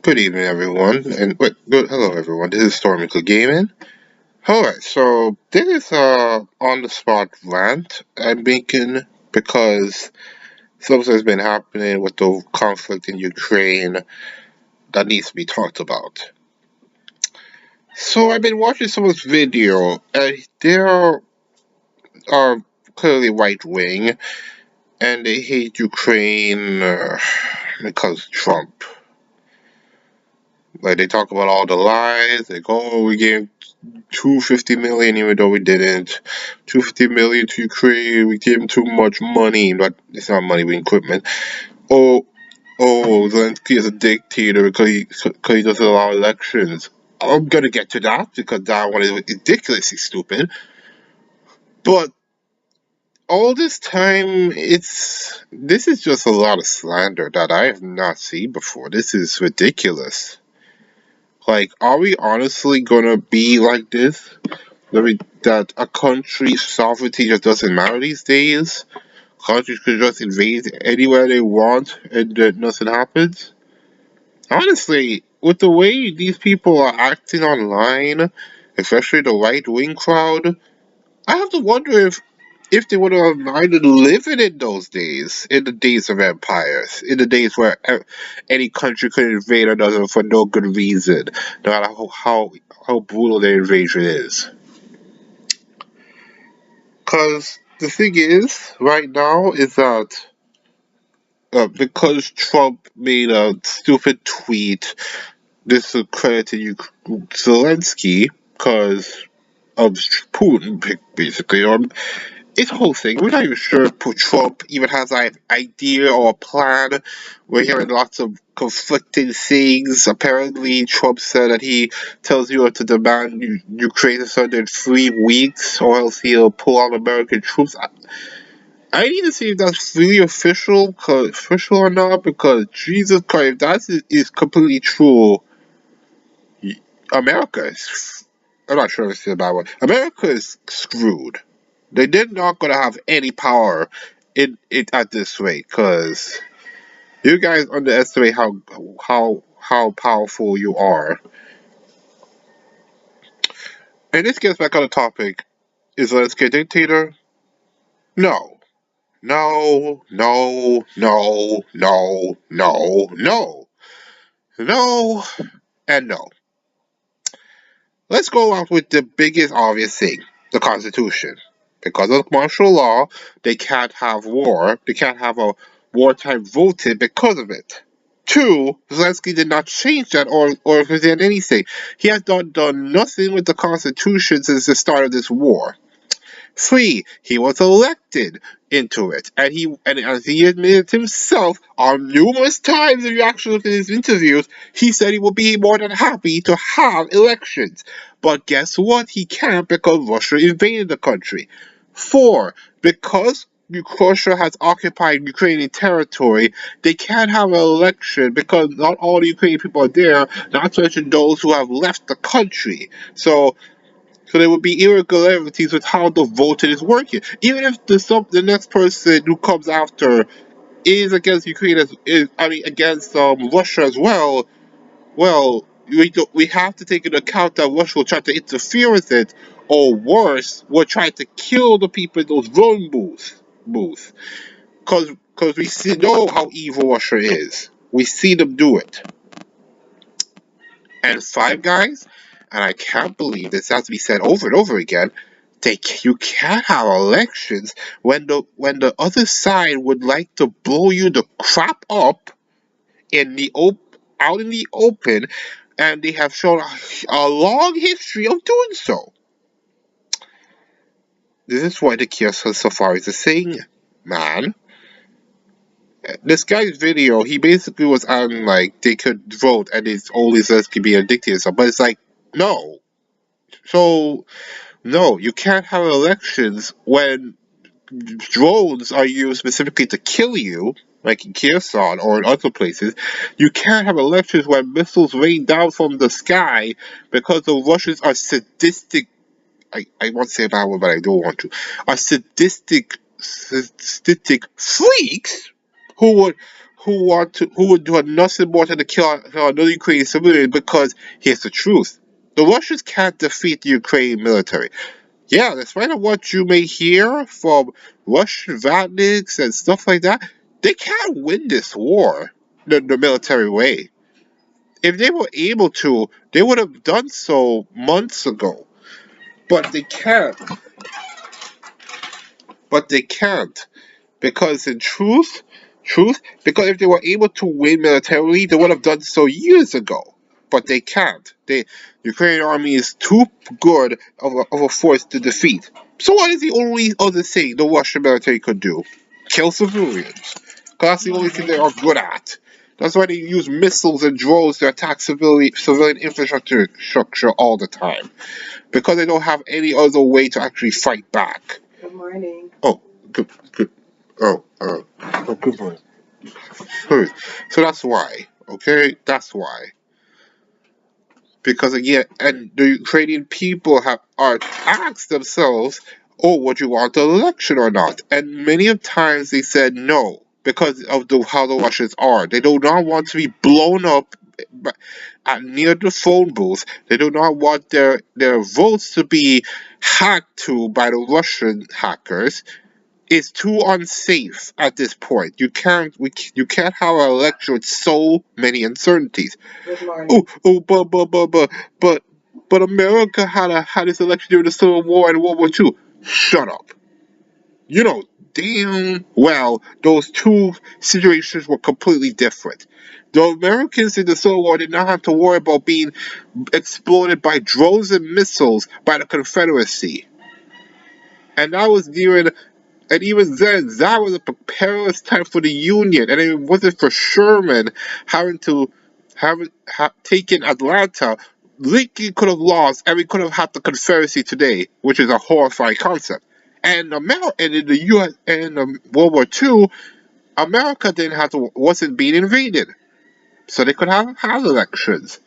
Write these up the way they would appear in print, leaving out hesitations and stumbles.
Good evening, everyone, and hello, everyone. This is Stormical Gaming. Alright, so this is on the spot rant I'm making because something has been happening with the conflict in Ukraine that needs to be talked about. So I've been watching someone's video, and they are clearly right wing, and they hate Ukraine because Trump. Like, they talk about all the lies. Like, oh, we gave 250 million even though we didn't. 250 million to Ukraine. We gave them too much money, but it's not money. We equipment. Oh, Zelensky is a dictator because he doesn't allow elections. I'm gonna get to that because that one is ridiculously stupid. But all this time, this is just a lot of slander that I have not seen before. This is ridiculous. Like, are we honestly gonna be like this? That a country's sovereignty just doesn't matter these days? Countries could just invade anywhere they want and nothing happens? Honestly, with the way these people are acting online, especially the right wing crowd, I have to wonder if they would have minded living in those days, in the days of empires, in the days where any country could invade another for no good reason, no matter how brutal their invasion is. Because the thing is, right now, is that because Trump made a stupid tweet, this is credited Zelensky because of Putin, basically, or it's a whole thing. We're not even sure if Trump even has an idea or a plan. We're hearing lots of conflicting things. Apparently, Trump said that he tells you to demand Ukraine to surrender in 3 weeks, or else he'll pull out American troops. I need to see if that's really official or not, because Jesus Christ, if that is completely true, America is. I'm not sure if it's a bad one. America is screwed. They're not gonna have any power in it at this rate, because you guys underestimate how powerful you are. And this gets back on the topic: is Zelensky a dictator? No. No, no, no, no, no, no. No, and no. Let's go off with the biggest obvious thing, the Constitution. Because of martial law, they can't have war. They can't have a wartime voted because of it. Two, Zelensky did not change that or present anything. He has done nothing with the Constitution since the start of this war. Three, he was elected into it, and as he admitted himself on numerous times if you actually look at his interviews, he said he would be more than happy to have elections. But guess what? He can't because Russia invaded the country. Four, because Russia has occupied Ukrainian territory, they can't have an election because not all the Ukrainian people are there, not to mention those who have left the country. So there would be irregularities with how the voting is working. Even if the next person who comes after is against Ukraine, against Russia as well. Well, we have to take into account that Russia will try to interfere with it, or worse, will try to kill the people in those voting booths. Because know how evil Russia is. We see them do it. And five guys, and I can't believe this has to be said over and over again. You can't have elections when the other side would like to blow you the crap up out in the open, and they have shown a long history of doing so. This is why the Kiosk Safari is saying, man. This guy's video, he basically was on like they could vote and it's only says could be a dictator, but it's like no. So no, you can't have elections when drones are used specifically to kill you, like in Kherson or in other places. You can't have elections when missiles rain down from the sky because the Russians are sadistic. I want to say a bad word, but I don't want to. Are sadistic freaks who would who would do nothing more than to kill another Ukrainian civilian, because here's the truth. The Russians can't defeat the Ukrainian military. Yeah, despite of what you may hear from Russian vatniks and stuff like that, they can't win this war the military way. If they were able to, they would have done so months ago. But they can't. But they can't. Because in truth, because if they were able to win militarily, they would have done so years ago. But they can't. The Ukrainian army is too good of a force to defeat. So what is the only other thing the Russian military could do? Kill civilians. Because that's the only thing they are good at. That's why they use missiles and drones to attack civilian infrastructure all the time. Because they don't have any other way to actually fight back. Good morning. Oh, good. Oh, good morning. Sorry. So that's why, okay? That's why. Because again, and the Ukrainian people are asked themselves, "Oh, would you want the election or not?" And many of times they said no because of how the Russians are. They do not want to be blown up near the phone booth. They do not want their votes to be hacked to by the Russian hackers. Is too unsafe at this point. You can't have an election with so many uncertainties. Good morning. But America had this election during the Civil War and World War II. Shut up. You know damn well those two situations were completely different. The Americans in the Civil War did not have to worry about being exploded by drones and missiles by the Confederacy. And that was during. And even then, that was a perilous time for the Union. And it wasn't for Sherman having to taken Atlanta. Lincoln could have lost, and we could have had the Confederacy today, which is a horrifying concept. And in the U.S. and in World War II, America wasn't being invaded, so they could have had elections.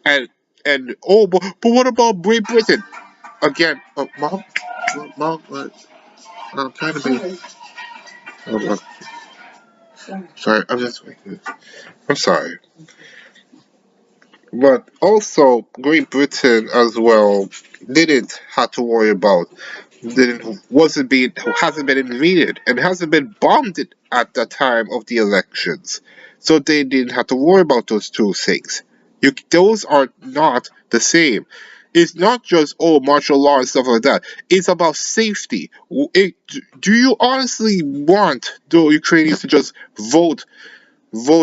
And but what about Great Britain? Again, mom, I'm trying to be. Oh, sorry, I'm sorry. But also, Great Britain as well didn't have to worry about, didn't wasn't being hasn't been invaded and hasn't been bombed at the time of the elections, so they didn't have to worry about those two things. Those are not the same. It's not just martial law and stuff like that. It's about safety. Do you honestly want the Ukrainians to just vote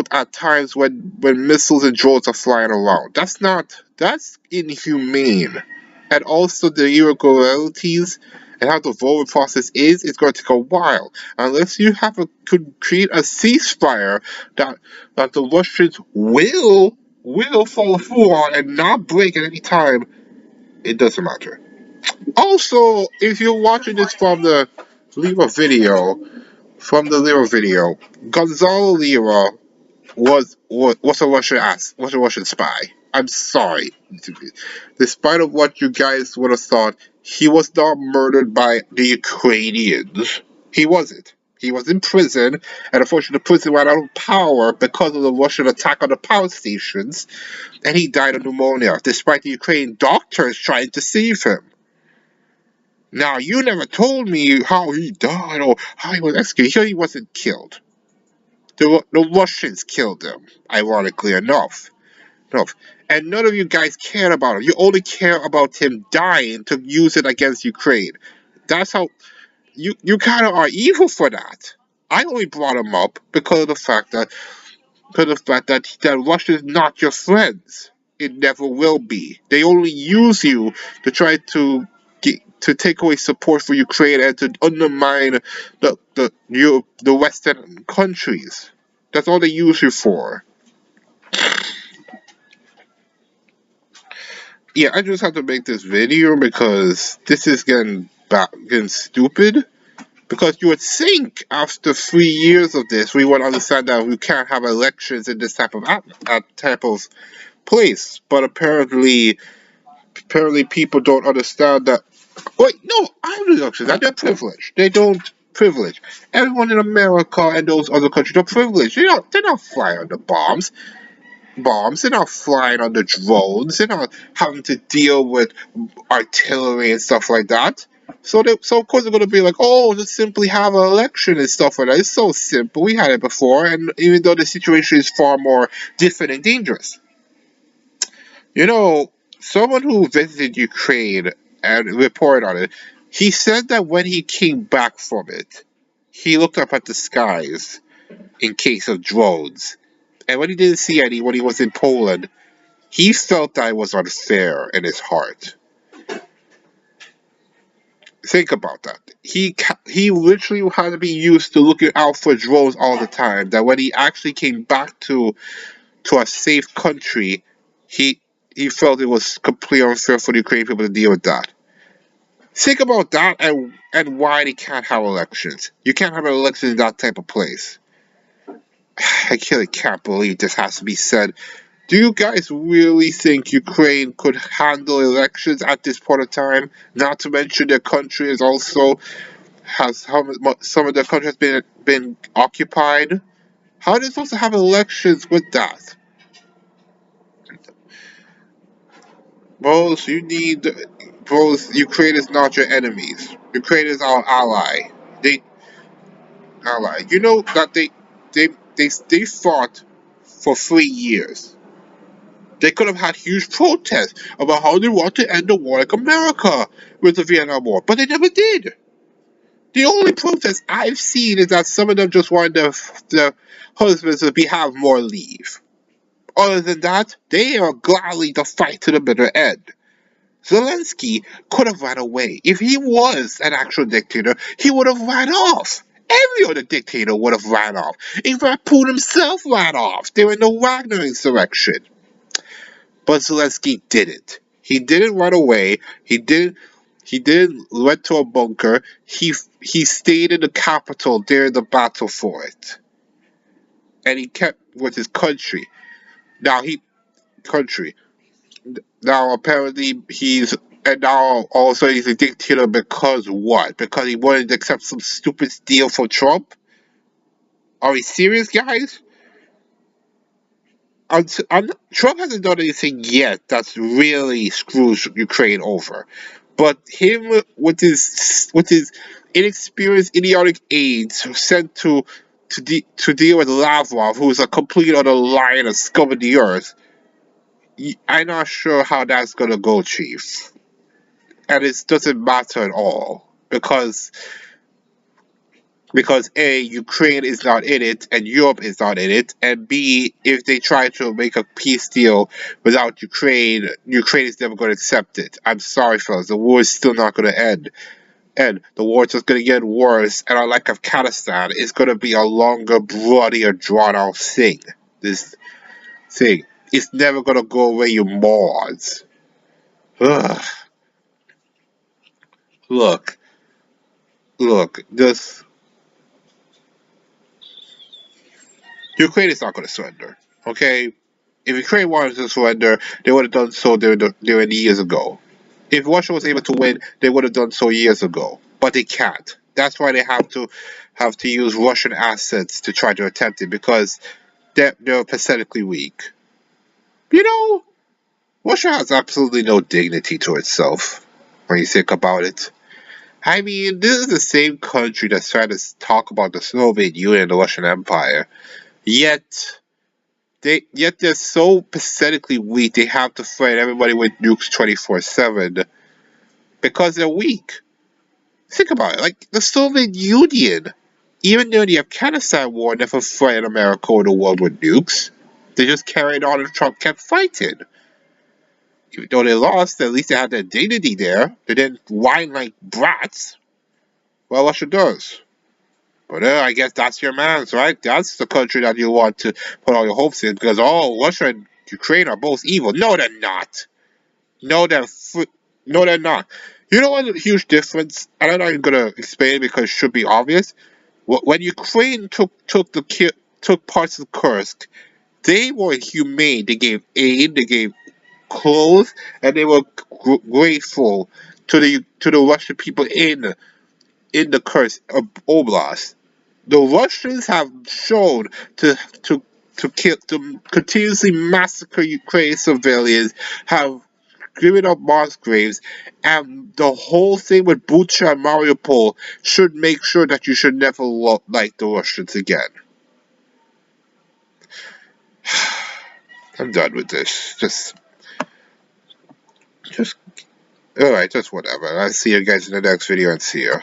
at times when missiles and drones are flying around? That's inhumane. And also the irregularities and how the voting process is, it's going to take a while. Unless you could create a ceasefire that the Russians will follow through on and not break at any time, it doesn't matter. Also, if you're watching this from the Lira video, Gonzalo Lira was a Russian spy. I'm sorry. Despite of what you guys would have thought, he was not murdered by the Ukrainians. He wasn't. He was in prison, and unfortunately the prison ran out of power because of the Russian attack on the power stations, and he died of pneumonia, despite the Ukrainian doctors trying to save him. Now, you never told me how he died or how he was executed. He wasn't killed. The Russians killed him, ironically enough. No. And none of you guys cared about him. You only care about him dying to use it against Ukraine. That's how you kind of are evil for that. I only brought him up because of the fact that Russia is not your friends. It never will be. They only use you to try to take away support for Ukraine and to undermine the Western countries. That's all they use you for. Yeah, I just have to make this video because this is getting stupid. Because you would think after 3 years of this, we would understand that we can't have elections in this type of place. But apparently people don't understand that. Wait, no, I have elections. They're privileged. They don't privileged. Everyone in America and those other countries are privileged. They're not flying on the bombs. They're not flying on the drones. They're not having to deal with artillery and stuff like that. So of course they're gonna be like, oh, just simply have an election and stuff like that. It's so simple. We had it before, and even though the situation is far more different and dangerous. You know, someone who visited Ukraine and reported on it, he said that when he came back from it, he looked up at the skies in case of drones. And when he didn't see any when he was in Poland, he felt that it was unfair in his heart. Think about that. He literally had to be used to looking out for drones all the time. That when he actually came back to a safe country, he he felt it was completely unfair for the Ukrainian people to deal with that. Think about that and why they can't have elections. You can't have an election in that type of place. I really can't believe this has to be said. Do you guys really think Ukraine could handle elections at this point of time? Not to mention their country is also has some of their country has been occupied. How are they supposed to have elections with that? Bros, Ukraine is not your enemies. Ukraine is our ally. They ally. You know that they fought for 3 years. They could have had huge protests about how they want to end the war like America with the Vietnam War, but they never did. The only protest I've seen is that some of them just want their husbands to have more leave. Other than that, they are gladly to fight to the bitter end. Zelensky could have ran away. If he was an actual dictator, he would have ran off. Every other dictator would have ran off. In fact, Putin himself ran off during the Wagner insurrection. But Zelensky didn't. He didn't run away. He didn't went to a bunker. He stayed in the capital during the battle for it. And he kept with his country. Now he country. Now apparently now also he's a dictator because what? Because he wanted to accept some stupid deal from Trump? Are we serious, guys? Trump hasn't done anything yet that's really screws Ukraine over. But him with his inexperienced idiotic aides sent to deal with Lavrov, who is a complete utter liar and a scum of the earth, I'm not sure how that's gonna go, Chief. And it doesn't matter at all because A, Ukraine is not in it, and Europe is not in it, and B, if they try to make a peace deal without Ukraine, Ukraine is never going to accept it. I'm sorry, fellas, the war is still not going to end. And the war is just going to get worse, and unlike Afghanistan, it's going to be a longer, bloodier, drawn-out thing. This thing. It's never going to go away, you morons. Ugh. Look, this Ukraine is not going to surrender. Okay, if Ukraine wanted to surrender, they would have done so during years ago. If Russia was able to win, they would have done so years ago. But they can't. That's why they have to use Russian assets to try to attempt it because they're pathetically weak. You know, Russia has absolutely no dignity to itself when you think about it. I mean, this is the same country that's trying to talk about the Soviet Union and the Russian Empire. Yet they're so pathetically weak. They have to fight everybody with nukes 24/7 because they're weak. Think about it. Like the Soviet Union, even during the Afghanistan war, never fighting America or the world with nukes. They just carried on and Trump kept fighting. Even though they lost, at least they had their dignity there. They didn't whine like brats. Well, Russia does. But I guess that's your man's, right? That's the country that you want to put all your hopes in because, oh, Russia and Ukraine are both evil. No, they're not. No, no, they're not. You know what? A huge difference, and I'm not even gonna explain it because it should be obvious. When Ukraine took parts of Kursk, they were humane. They gave aid, they gave clothes, and they were grateful to the Russian people in in the Kursk Oblast. The Russians have shown to to continuously massacre Ukrainian civilians, have given up mass graves, and the whole thing with Bucha and Mariupol should make sure that you should never like the Russians again. I'm done with this. Just, alright, just whatever. I'll see you guys in the next video and see you.